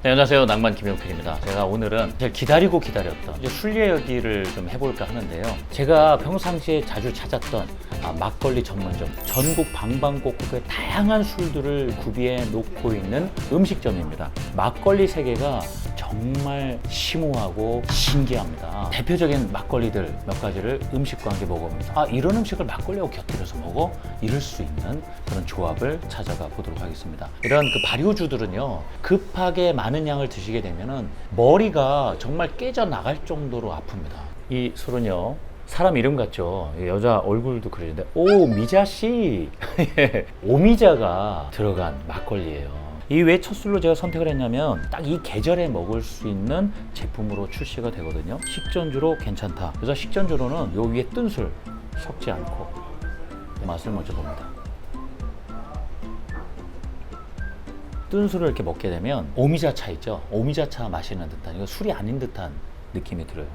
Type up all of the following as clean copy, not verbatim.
네, 안녕하세요. 낭만 김용필입니다. 제가 오늘은 제가 기다렸던 이제 술 이야기를 좀 해볼까 하는데요. 제가 평상시에 자주 찾았던 막걸리 전문점, 전국 방방곡곡에 다양한 술들을 구비해 놓고 있는 음식점입니다. 막걸리 세계가 정말 심오하고 신기합니다. 대표적인 막걸리들 몇 가지를 음식과 함께 먹어보면서 이런 음식을 막걸리하고 곁들여서 먹어? 이럴 수 있는 그런 조합을 찾아가 보도록 하겠습니다. 이런 그 발효주들은요, 급하게 많은 양을 드시게 되면은 머리가 정말 깨져 나갈 정도로 아픕니다. 이 술은요, 사람 이름 같죠? 여자 얼굴도 그러는데 오미자씨 오미자가 들어간 막걸리예요. 이 왜 첫 술로 제가 선택을 했냐면 딱 이 계절에 먹을 수 있는 제품으로 출시가 되거든요. 식전주로 괜찮다. 그래서 식전주로는 요 위에 뜬 술 섞지 않고 맛을 먼저 봅니다. 뜬 술을 이렇게 먹게 되면 오미자차 있죠? 오미자차 마시는 듯한, 이거 술이 아닌 듯한 느낌이 들어요.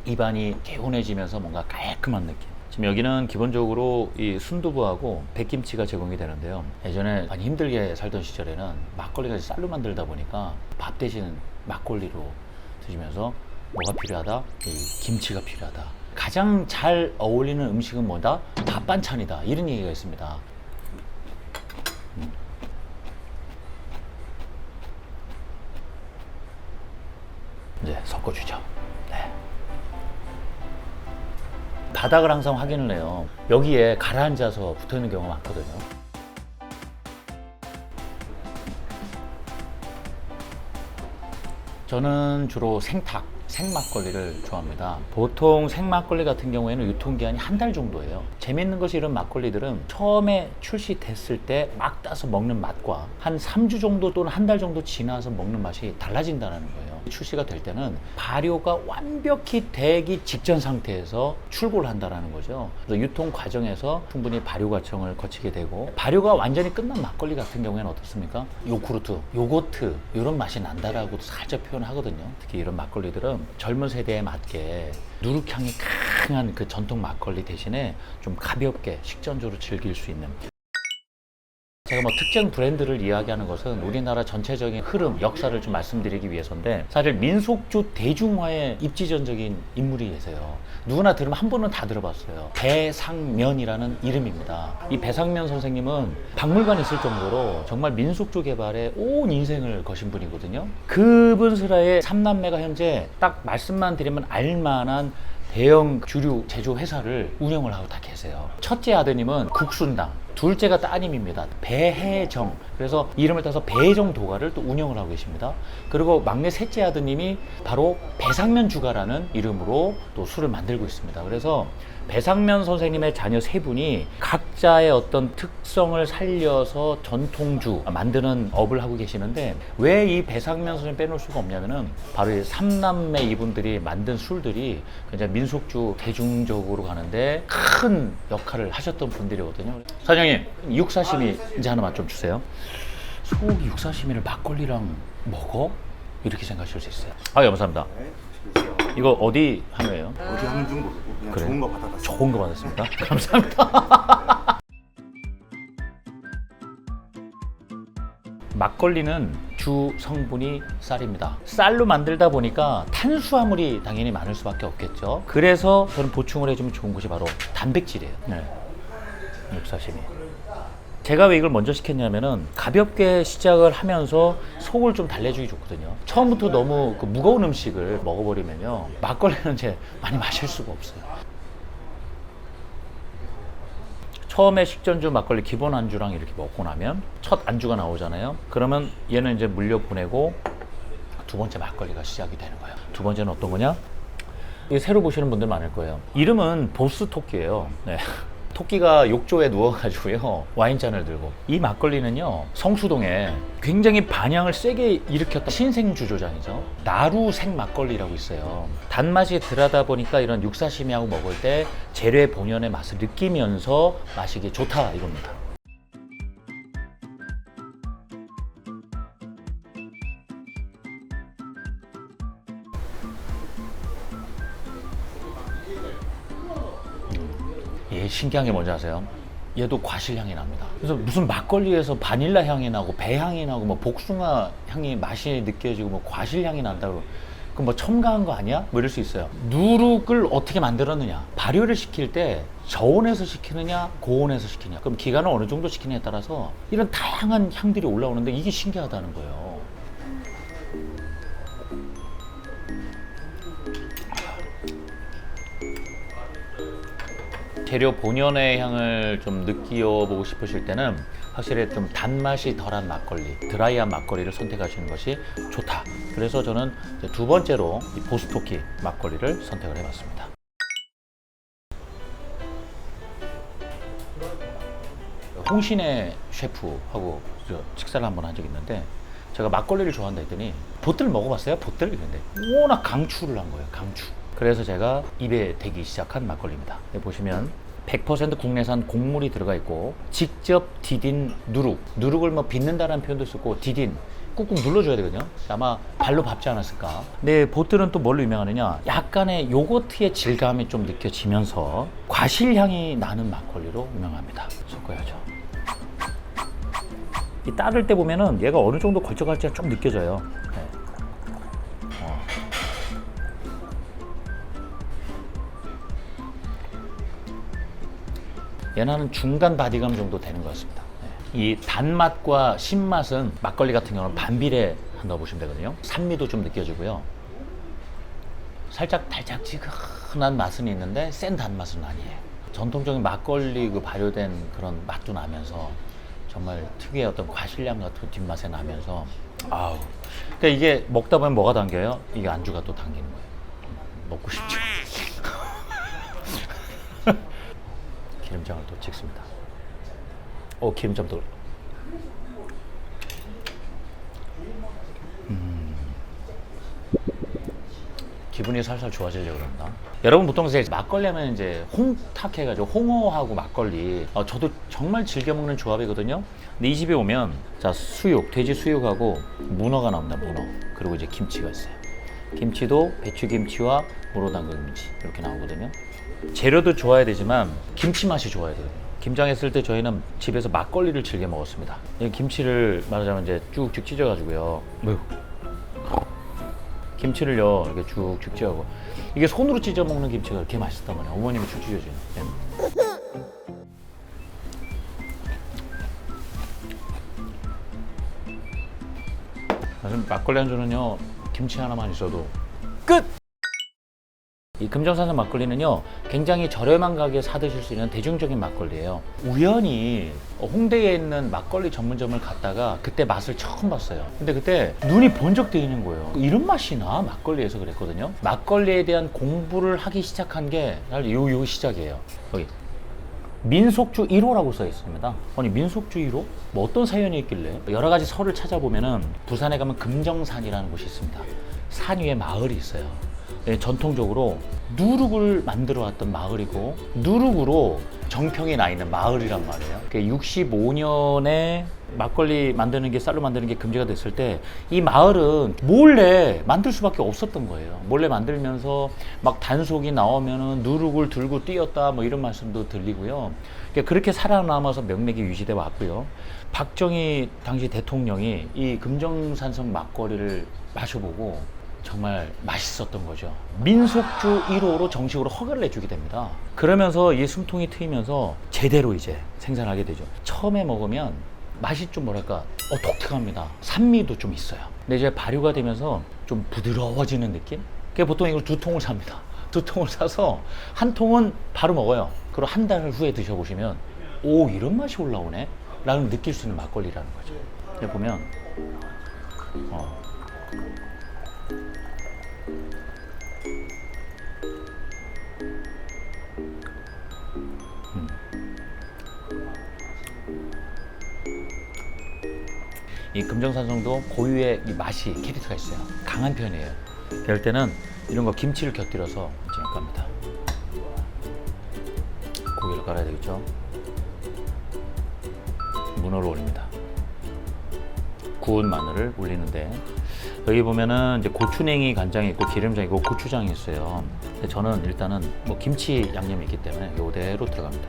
입안이 개운해지면서 뭔가 깔끔한 느낌. 지금 여기는 기본적으로 이 순두부하고 백김치가 제공이 되는데요. 예전에 많이 힘들게 살던 시절에는 막걸리가 쌀로 만들다 보니까 밥 대신 막걸리로 드시면서 뭐가 필요하다? 이 김치가 필요하다. 가장 잘 어울리는 음식은 뭐다? 밥 반찬이다. 이런 얘기가 있습니다. 이제 섞어주죠. 네. 바닥을 항상 확인을 해요. 여기에 가라앉아서 붙어있는 경우가 많거든요. 저는 주로 생막걸리를 좋아합니다. 보통 생막걸리 같은 경우에는 유통기한이 한 달 정도예요. 재밌는 것이 이런 막걸리들은 처음에 출시됐을 때 막 따서 먹는 맛과 한 3주 정도 또는 한 달 정도 지나서 먹는 맛이 달라진다는 거예요. 출시가 될 때는 발효가 완벽히 되기 직전 상태에서 출고를 한다는 거죠. 그래서 유통 과정에서 충분히 발효 과정을 거치게 되고, 발효가 완전히 끝난 막걸리 같은 경우에는 어떻습니까? 요거트 이런 맛이 난다라고도 살짝 표현하거든요. 특히 이런 막걸리들은 젊은 세대에 맞게 누룩향이 강한 그 전통 막걸리 대신에 좀 가볍게 식전주로 즐길 수 있는, 제가 뭐 특정 브랜드를 이야기하는 것은 우리나라 전체적인 흐름, 역사를 좀 말씀드리기 위해서인데, 사실 민속주 대중화의 입지전적인 인물이 계세요. 누구나 들으면 한 번은 다 들어봤어요. 배상면이라는 이름입니다. 이 배상면 선생님은 박물관에 있을 정도로 정말 민속주 개발에 온 인생을 거신 분이거든요. 그분 슬하에 삼남매가 현재 딱 말씀만 드리면 알만한 대형 주류 제조 회사를 운영을 하고 다 계세요. 첫째 아드님은 국순당, 둘째가 따님입니다. 배혜정. 그래서 이름을 따서 배혜정 도가를 또 운영을 하고 계십니다. 그리고 막내 셋째 아드님이 바로 배상면 주가라는 이름으로 또 술을 만들고 있습니다. 그래서 배상면 선생님의 자녀 세 분이 각자의 어떤 특성을 살려서 전통주 만드는 업을 하고 계시는데, 왜 이 배상면 선생님 빼놓을 수가 없냐면은 바로 이 삼남매 이분들이 만든 술들이 굉장히 민속주 대중적으로 가는데 큰 역할을 하셨던 분들이거든요. 사장님, 육사시미 이제 하나만 좀 주세요. 소고기 육사시미를 막걸리랑 먹어? 이렇게 생각하실 수 있어요. 감사합니다. 이거 어디 한우예요? 어디 하는 중 모르고 그냥 그래요? 좋은 거 받아다. 좋은 거 받았습니다. 감사합니다. 막걸리는 주 성분이 쌀입니다. 쌀로 만들다 보니까 탄수화물이 당연히 많을 수밖에 없겠죠. 그래서 저는 보충을 해주면 좋은 것이 바로 단백질이에요. 네. 육사시미. 제가 왜 이걸 먼저 시켰냐면은 가볍게 시작을 하면서 속을 좀 달래주기 좋거든요. 처음부터 너무 그 무거운 음식을 먹어버리면요, 막걸리는 이제 많이 마실 수가 없어요. 처음에 식전주 막걸리 기본 안주랑 이렇게 먹고 나면 첫 안주가 나오잖아요. 그러면 얘는 이제 물려보내고 두 번째 막걸리가 시작이 되는 거예요. 두 번째는 어떤 거냐? 이게 새로 보시는 분들 많을 거예요. 이름은 보스 토끼예요. 네. 토끼가 욕조에 누워가지고요, 와인잔을 들고. 이 막걸리는요, 성수동에 굉장히 반향을 세게 일으켰던 신생 주조장이죠. 나루생 막걸리라고 있어요. 단맛이 덜하다 보니까 이런 육사시미하고 먹을 때 재래 본연의 맛을 느끼면서 마시기 좋다 이겁니다. 신기한 게 뭔지 아세요? 얘도 과실 향이 납니다. 그래서 무슨 막걸리에서 바닐라 향이 나고 배 향이 나고 뭐 복숭아 향이 맛이 느껴지고 뭐 과실 향이 난다고 그럼 뭐 첨가한 거 아니야? 뭐 이럴 수 있어요. 누룩을 어떻게 만들었느냐? 발효를 시킬 때 저온에서 시키느냐 고온에서 시키느냐, 그럼 기간을 어느 정도 시키느냐에 따라서 이런 다양한 향들이 올라오는데 이게 신기하다는 거예요. 재료 본연의 향을 좀 느껴보고 싶으실 때는 확실히 좀 단맛이 덜한 막걸리, 드라이한 막걸리를 선택하시는 것이 좋다. 그래서 저는 이제 두 번째로 이 보스토키 막걸리를 선택을 해봤습니다. 홍신의 셰프하고 식사를 한번 한 적이 있는데 제가 막걸리를 좋아한다 했더니 보틀 먹어봤어요? 보틀? 근데 워낙 강추를 한 거예요. 강추. 그래서 제가 입에 대기 시작한 막걸리입니다. 여기 보시면 100% 국내산 곡물이 들어가 있고 직접 디딘 누룩을 뭐 빚는다는 표현도 쓰고 디딘 꾹꾹 눌러줘야 되거든요. 아마 발로 밟지 않았을까. 근데 보틀은 또 뭘로 유명하느냐, 약간의 요거트의 질감이 좀 느껴지면서 과실향이 나는 막걸리로 유명합니다. 섞어야죠. 이 따를 때 보면은 얘가 어느 정도 걸쳐갈지가 좀 느껴져요. 네. 얘는 중간 바디감 정도 되는 것 같습니다. 이 단맛과 신맛은 막걸리 같은 경우는 반비례 한다고 보시면 되거든요. 산미도 좀 느껴지고요. 살짝 달짝지근한 맛은 있는데 센 단맛은 아니에요. 전통적인 막걸리 그 발효된 그런 맛도 나면서 정말 특유의 어떤 과실향 같은 뒷맛에 나면서 아우. 그러니까 이게 먹다 보면 뭐가 당겨요? 이게 안주가 또 당기는 거예요. 먹고 싶죠. 기름장을 또 찍습니다. 기름장도. 기분이 살살 좋아지려고 그런다. 여러분 보통 이제 막걸리 하면 이제 홍탁 해가지고 홍어하고 막걸리, 저도 정말 즐겨 먹는 조합이거든요. 근데 이 집에 오면 자 수육, 돼지 수육하고 문어가 나옵니다. 문어. 그리고 이제 김치가 있어요. 김치도 배추김치와 무로 담근 김치 이렇게 나오거든요. 재료도 좋아야 되지만 김치 맛이 좋아야 돼요. 김장했을 때 저희는 집에서 막걸리를 즐겨 먹었습니다. 이 김치를 말하자면 이제 쭉쭉 찢어가지고요. 김치를요 이렇게 쭉쭉 찢어가고, 이게 손으로 찢어 먹는 김치가 그렇게 맛있단 말이에요. 어머님이 쭉 찢어주는. 사실 막걸리 안주는요 김치 하나만 있어도 끝! 이 금정산성 막걸리는요 굉장히 저렴한 가격에 사드실 수 있는 대중적인 막걸리예요. 우연히 홍대에 있는 막걸리 전문점을 갔다가 그때 맛을 처음 봤어요. 근데 그때 눈이 번쩍 뜨이는 거예요. 이런 맛이 나? 막걸리에서 그랬거든요. 막걸리에 대한 공부를 하기 시작한 게 사실 요 시작이에요. 여기 민속주 1호라고 써 있습니다. 아니 민속주 1호? 뭐 어떤 사연이 있길래? 여러 가지 설을 찾아보면은 부산에 가면 금정산이라는 곳이 있습니다. 산 위에 마을이 있어요. 전통적으로 누룩을 만들어 왔던 마을이고 누룩으로 정평이 나 있는 마을이란 말이에요. 65년에 막걸리 만드는 게, 쌀로 만드는 게 금지가 됐을 때 이 마을은 몰래 만들 수밖에 없었던 거예요. 몰래 만들면서 막 단속이 나오면은 누룩을 들고 뛰었다 뭐 이런 말씀도 들리고요. 그렇게 살아남아서 명맥이 유지돼 왔고요. 박정희 당시 대통령이 이 금정산성 막걸리를 마셔보고 정말 맛있었던 거죠. 민속주 1호로 정식으로 허가를 내주게 됩니다. 그러면서 이 숨통이 트이면서 제대로 이제 생산하게 되죠. 처음에 먹으면 맛이 좀 뭐랄까 독특합니다. 산미도 좀 있어요. 근데 이제 발효가 되면서 좀 부드러워지는 느낌? 그게 보통 이걸 2통을 삽니다. 2통을 사서 한 통은 바로 먹어요. 그리고 한 달 후에 드셔보시면 오 이런 맛이 올라오네? 라는 느낄 수 있는 막걸리라는 거죠. 여기 보면 이 금정산성도 고유의 이 맛이 캐릭터가 있어요. 강한 편이에요. 그럴 때는 이런 거 김치를 곁들여서 이제 갑니다. 고기를 깔아야 되겠죠. 문어를 올립니다. 구운 마늘을 올리는데 여기 보면은 이제 고추냉이 간장이 있고 기름장이 있고 고추장이 있어요. 근데 저는 일단은 뭐 김치 양념이 있기 때문에 이대로 들어갑니다.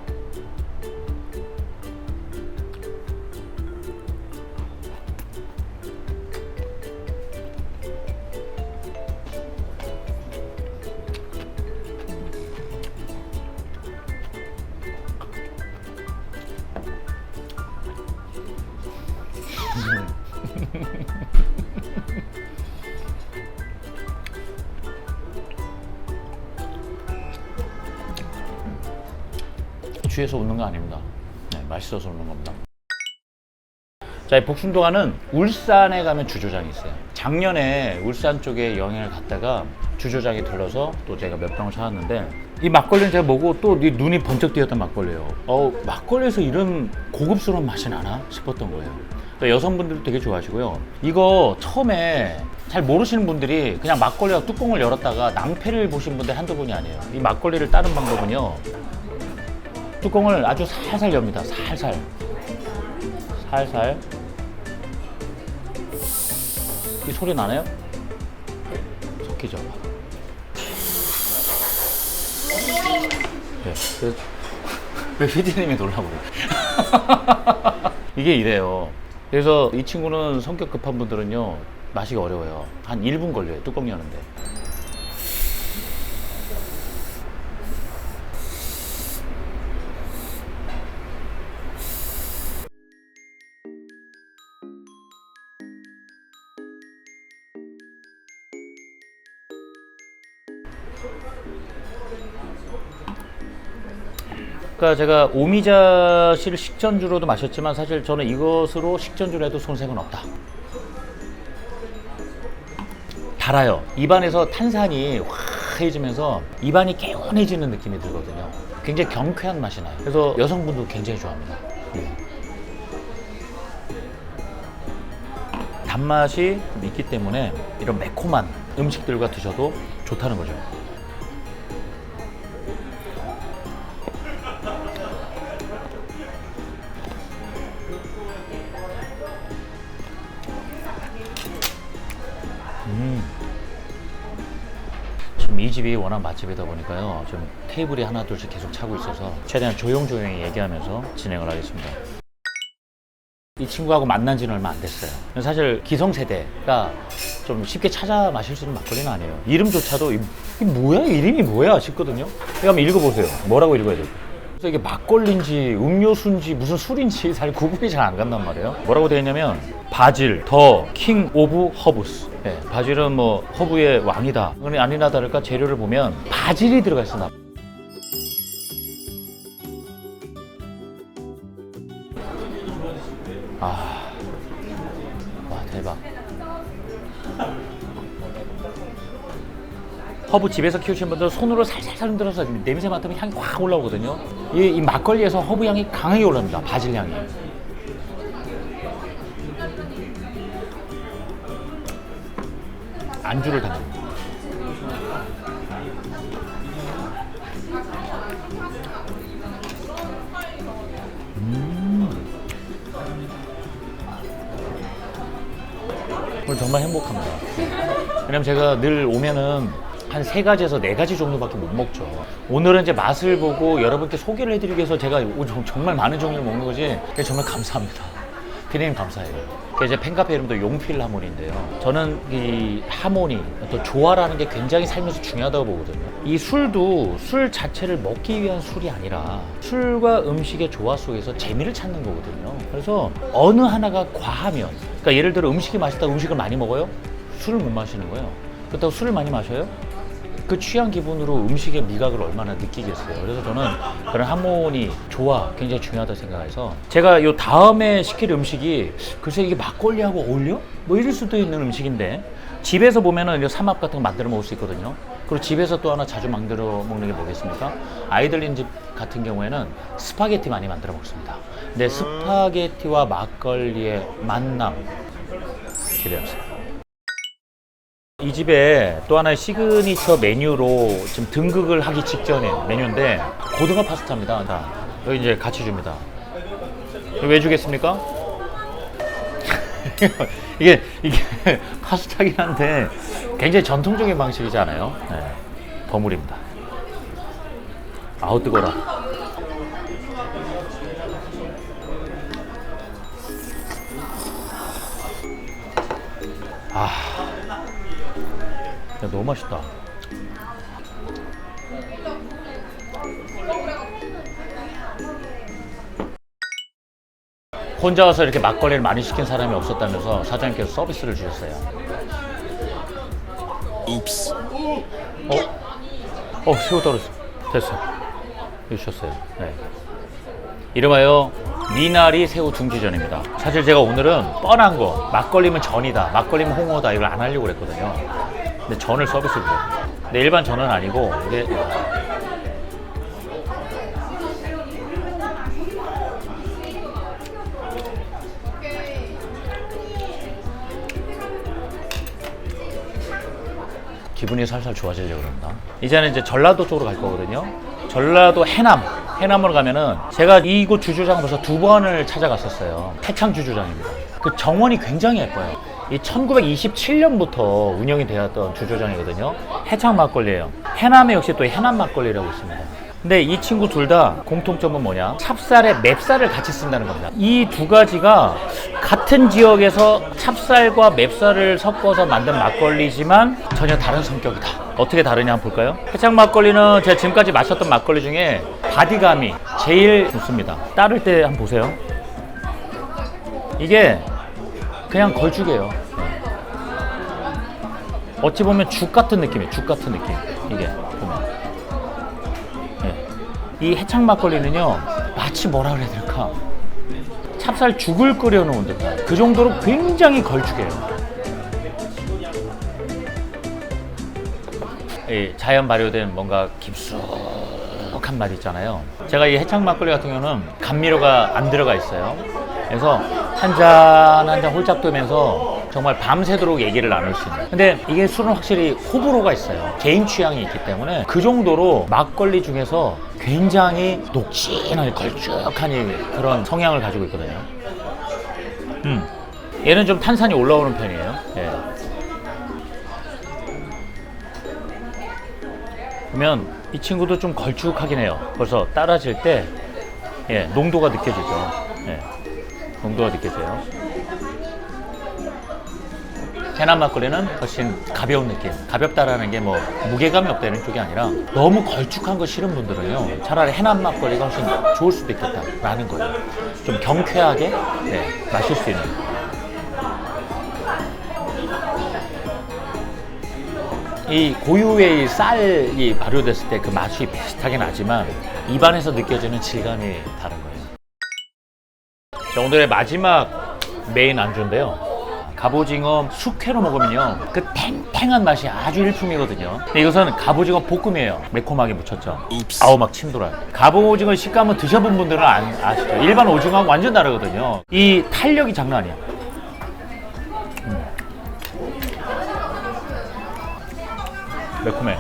취해서 웃는 거 아닙니다. 네, 맛있어서 웃는 겁니다. 자, 이 복순도가는 울산에 가면 주조장이 있어요. 작년에 울산 쪽에 여행을 갔다가 주조장에 들러서 또 제가 몇 병을 사왔는데, 이 막걸리는 제가 먹고 또 눈이 번쩍 띄었던 막걸리예요. 막걸리에서 이런 고급스러운 맛이 나나 싶었던 거예요. 또 여성분들도 되게 좋아하시고요. 이거 처음에 잘 모르시는 분들이 그냥 막걸리와 뚜껑을 열었다가 낭패를 보신 분들 한두 분이 아니에요. 이 막걸리를 따는 방법은요, 뚜껑을 아주 살살 엽니다. 살살. 이 소리 나나요? 섞이죠. 네. 왜 피디님이 놀라고 그래요? 이게 이래요. 그래서 이 친구는 성격 급한 분들은요, 마시기 어려워요. 한 1분 걸려요, 뚜껑 여는데. 그러니까 제가 오미자 씨를 식전주로도 마셨지만 사실 저는 이것으로 식전주로 해도 손색은 없다. 달아요. 입안에서 탄산이 화해지면서 입안이 개운해지는 느낌이 들거든요. 굉장히 경쾌한 맛이 나요. 그래서 여성분도 굉장히 좋아합니다. 단맛이 좀 있기 때문에 이런 매콤한 음식들과 드셔도 좋다는 거죠. 지금 이 집이 워낙 맛집이다 보니까요, 좀 테이블이 하나 둘씩 계속 차고 있어서 최대한 조용조용히 얘기하면서 진행을 하겠습니다. 이 친구하고 만난 지는 얼마 안 됐어요. 사실 기성세대가 좀 쉽게 찾아 마실 수 있는 막걸리는 아니에요. 이름조차도 이게 뭐야? 이름이 뭐야? 싶거든요. 이거 한번 읽어보세요. 뭐라고 읽어야 돼요? 그래서 이게 막걸리인지 음료수인지 무슨 술인지 잘 구분이 잘 안 간단 말이에요. 뭐라고 되어 있냐면 바질, 더 킹 오브 허브스. 네, 바질은 뭐 허브의 왕이다. 아니나 다를까 재료를 보면 바질이 들어가 있어. 와, 대박. 허브 집에서 키우시는 분들 손으로 살살 흔들어서 냄새 맡으면 향이 확 올라오거든요. 이 막걸리에서 허브 향이 강하게 올라옵니다. 바질 향이. 안주를 담습니다. 오늘 정말 행복합니다. 왜냐면 제가 늘 오면은 한 3가지에서 4가지 정도밖에 못 먹죠. 오늘은 이제 맛을 보고 여러분께 소개를 해드리기 위해서 제가 정말 많은 종류를 먹는 거지. 정말 감사합니다. 피디님 감사해요. 제 팬카페 이름도 용필하모니인데요. 저는 이 하모니, 또 조화라는 게 굉장히 살면서 중요하다고 보거든요. 이 술도 술 자체를 먹기 위한 술이 아니라 술과 음식의 조화 속에서 재미를 찾는 거거든요. 그래서 어느 하나가 과하면, 그러니까 예를 들어 음식이 맛있다고 음식을 많이 먹어요? 술을 못 마시는 거예요. 그렇다고 술을 많이 마셔요? 그 취한 기분으로 음식의 미각을 얼마나 느끼겠어요. 그래서 저는 그런 하모니, 조화 굉장히 중요하다고 생각해서 제가 요 다음에 시킬 음식이 글쎄 이게 막걸리하고 어울려? 뭐 이럴 수도 있는 음식인데 집에서 보면은 삼합 같은 거 만들어 먹을 수 있거든요. 그리고 집에서 또 하나 자주 만들어 먹는 게 뭐겠습니까? 아이들린 집 같은 경우에는 스파게티 많이 만들어 먹습니다. 근데 스파게티와 막걸리의 만남 기대합니다. 이 집에 또 하나의 시그니처 메뉴로 지금 등극을 하기 직전인 메뉴인데 고등어 파스타입니다. 자, 여기 이제 같이 줍니다. 왜 주겠습니까? 이게 파스타긴 한데 굉장히 전통적인 방식이지 않아요? 네, 버무립니다. 아우 뜨거라. 야, 너무 맛있다. 혼자 와서 이렇게 막걸리를 많이 시킨 사람이 없었다면서 사장님께서 서비스를 주셨어요. Oops. 새우 떨어졌어. 됐어. 해주셨어요. 네. 이름하여 미나리 새우 둥지전입니다. 사실 제가 오늘은 뻔한 거, 막걸리면 전이다, 막걸리면 홍어다, 이걸 안 하려고 그랬거든요. 근데 전을 서비스를 줘요. 근데 일반 전은 아니고, 이게 기분이 살살 좋아지려고 그런다. 이제는 이제 전라도 쪽으로 갈 거거든요. 전라도 해남으로 가면은 제가 이곳 주주장을 벌써 2번을 찾아갔었어요. 해창 주주장입니다. 그 정원이 굉장히 예뻐요. 이 1927년부터 운영이 되었던 주주장이거든요. 해창 막걸리예요. 해남에 역시 또 해남 막걸리라고 있습니다. 근데 이 친구 둘 다 공통점은 뭐냐? 찹쌀에 맵쌀을 같이 쓴다는 겁니다. 이 두 가지가 같은 지역에서 찹쌀과 맵쌀을 섞어서 만든 막걸리지만 전혀 다른 성격이다. 어떻게 다르냐 한번 볼까요? 해창 막걸리는 제가 지금까지 마셨던 막걸리 중에 바디감이 제일 좋습니다. 따를 때 한번 보세요. 이게 그냥 걸쭉해요. 어찌 보면 죽 같은 느낌이에요. 죽 같은 느낌. 이게 보면. 이 해창 막걸리는요, 마치 뭐라 그래야 될까, 찹쌀 죽을 끓여 놓은 듯한 그 정도로 굉장히 걸쭉해요. 이 자연 발효된 뭔가 깊숙한 맛 있잖아요. 제가 이 해창 막걸리 같은 경우는 감미료가 안 들어가 있어요. 그래서 한 잔 한 잔 홀짝 뜨면서 정말 밤새도록 얘기를 나눌 수 있는. 근데 이게 술은 확실히 호불호가 있어요. 개인 취향이 있기 때문에 그 정도로 막걸리 중에서 굉장히 녹진하게 걸쭉한 그런 성향을 가지고 있거든요. 얘는 좀 탄산이 올라오는 편이에요. 예. 보면 이 친구도 좀 걸쭉하긴 해요. 벌써 따라질 때 농도가 느껴지죠. 농도가 느껴져요. 해남 막걸리는 훨씬 가벼운 느낌. 가볍다라는 게 뭐 무게감이 없다는 쪽이 아니라 너무 걸쭉한 거 싫은 분들은요, 차라리 해남 막걸리가 훨씬 좋을 수도 있겠다라는 거예요. 좀 경쾌하게 마실 수 있는. 이 고유의 쌀이 발효됐을 때 그 맛이 비슷하게 나지만 입안에서 느껴지는 질감이 다른 거예요. 자, 오늘의 마지막 메인 안주인데요. 갑오징어 숙회로 먹으면요, 그 탱탱한 맛이 아주 일품이거든요. 근데 이것은 갑오징어 볶음이에요. 매콤하게 무쳤죠. 아우, 막 침 돌아요. 갑오징어 식감은 드셔본 분들은 아시죠? 일반 오징어하고 완전 다르거든요. 이 탄력이 장난 아니에요. 매콤해.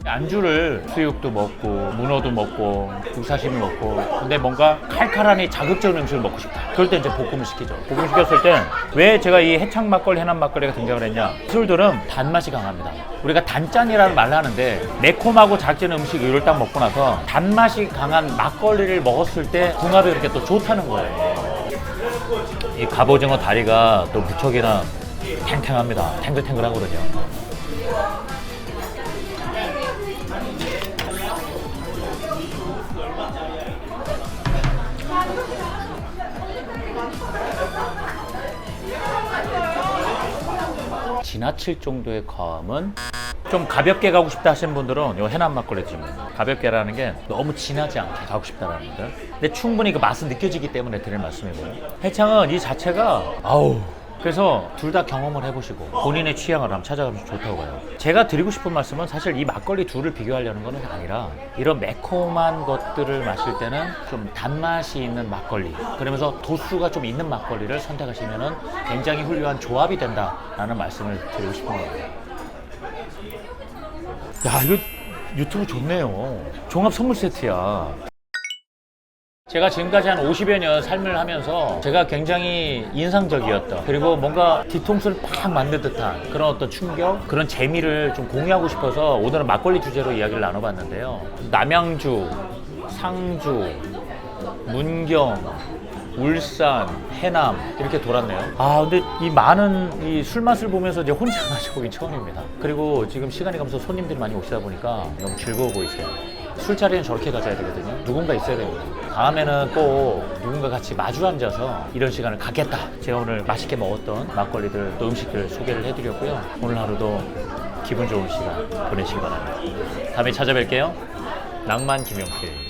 안주를 수육도 먹고 문어도 먹고 북사시미 먹고, 근데 뭔가 칼칼한 이 자극적인 음식을 먹고 싶다. 그럴 때 이제 볶음을 시키죠. 볶음 시켰을 때 왜 제가 이 해창 막걸리, 해남 막걸리가 등장을 했냐? 술들은 단맛이 강합니다. 우리가 단짠이라는 말을 하는데 매콤하고 자극적인 음식 이걸 딱 먹고 나서 단맛이 강한 막걸리를 먹었을 때 궁합이 그렇게 또 좋다는 거예요. 이 갑오징어 다리가 또 무척이나 탱탱합니다. 탱글탱글하거든요. 지나칠 정도의 과음은, 좀 가볍게 가고 싶다 하시는 분들은 이 해남 막걸리 드십니다. 가볍게라는 게 너무 진하지 않게 가고 싶다라는 분들. 근데 충분히 그 맛은 느껴지기 때문에 드리는 말씀이고요. 해창은 이 자체가 그래서 둘 다 경험을 해보시고 본인의 취향을 한번 찾아가면 좋다고 봐요. 제가 드리고 싶은 말씀은 사실 이 막걸리 둘을 비교하려는 건 아니라, 이런 매콤한 것들을 마실 때는 좀 단맛이 있는 막걸리, 그러면서 도수가 좀 있는 막걸리를 선택하시면 굉장히 훌륭한 조합이 된다라는 말씀을 드리고 싶은 거예요. 야, 이거 유튜브 좋네요. 종합 선물 세트야. 제가 지금까지 한 50여 년 삶을 하면서 제가 굉장히 인상적이었던, 그리고 뭔가 뒤통수를 팍 맞는 듯한 그런 어떤 충격, 그런 재미를 좀 공유하고 싶어서 오늘은 막걸리 주제로 이야기를 나눠봤는데요. 남양주, 상주, 문경, 울산, 해남 이렇게 돌았네요. 근데 이 많은 이 술 맛을 보면서 이제 혼자 마셔보긴 처음입니다. 그리고 지금 시간이 가면서 손님들이 많이 오시다 보니까 너무 즐거워 보이세요. 술자리는 저렇게 가져야 되거든요. 누군가 있어야 됩니다. 다음에는 꼭 누군가 같이 마주 앉아서 이런 시간을 갖겠다. 제가 오늘 맛있게 먹었던 막걸리들 또 음식들 소개를 해드렸고요. 오늘 하루도 기분 좋은 시간 보내시기 바랍니다. 다음에 찾아뵐게요. 낭만 김용필.